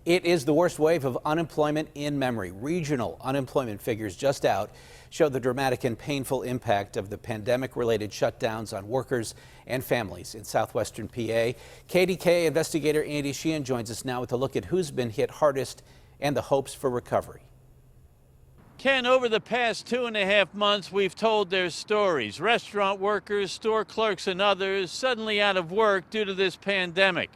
It is the worst wave of unemployment in memory. Regional unemployment figures just out show the dramatic and painful impact of the pandemic-related shutdowns on workers and families in southwestern PA. KDKA investigator Andy Sheehan joins us now with a look at who's been hit hardest and the hopes for recovery. Ken, over the past 2.5 months, we've told their stories. Restaurant workers, store clerks, and others suddenly out of work due to this pandemic.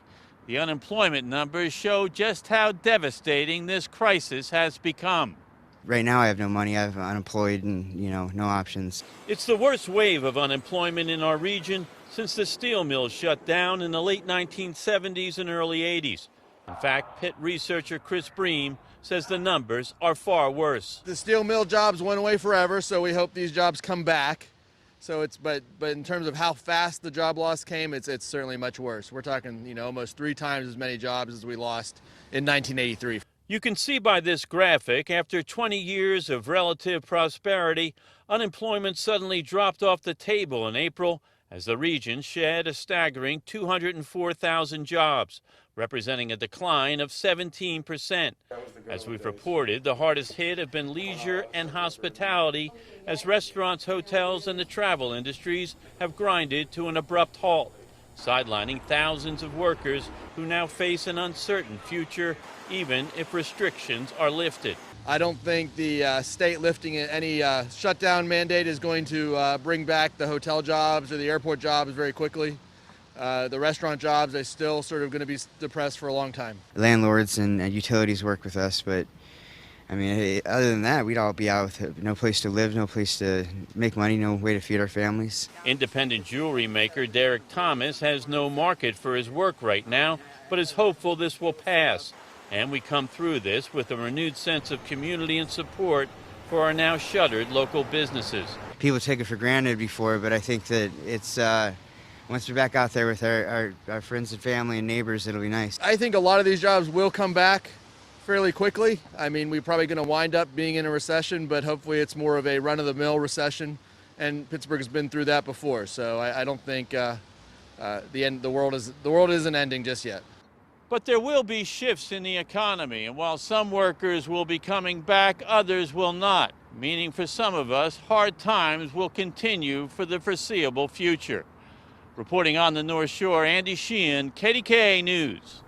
The unemployment numbers show just how devastating this crisis has become. Right now I have no money, I'm unemployed and, no options. It's the worst wave of unemployment in our region since the steel mills shut down in the late 1970s and early 80s. In fact, Pitt researcher Chris Bream says the numbers are far worse. The steel mill jobs went away forever, so we hope these jobs come back. So but in terms of how fast the job loss came, it's certainly much worse. We're talking, almost 3 times as many jobs as we lost in 1983. You can see by this graphic, after 20 years of relative prosperity, unemployment suddenly dropped off the table in April as the region shed a staggering 204,000 jobs, representing a decline of 17%. As we've reported, the hardest hit have been leisure and hospitality, as restaurants, hotels, and the travel industries have grinded to an abrupt halt, sidelining thousands of workers who now face an uncertain future, even if restrictions are lifted. I don't think the state lifting any shutdown mandate is going to bring back the hotel jobs or the airport jobs very quickly. The restaurant jobs are still sort of going to be depressed for a long time. Landlords and utilities work with us, but other than that, we'd all be out with no place to live, no place to make money, no way to feed our families. Independent jewelry maker Derek Thomas has no market for his work right now, but is hopeful this will pass. And we come through this with a renewed sense of community and support for our now shuttered local businesses. People take it for granted before, but I think that it's once we're back out there with our friends and family and neighbors, it'll be nice. I think a lot of these jobs will come back fairly quickly. We're probably going to wind up being in a recession, but hopefully it's more of a run-of-the-mill recession, and Pittsburgh has been through that before. So I don't think the world isn't ending just yet. But there will be shifts in the economy, and while some workers will be coming back, others will not, meaning for some of us, hard times will continue for the foreseeable future. Reporting on the North Shore, Andy Sheehan, KDKA News.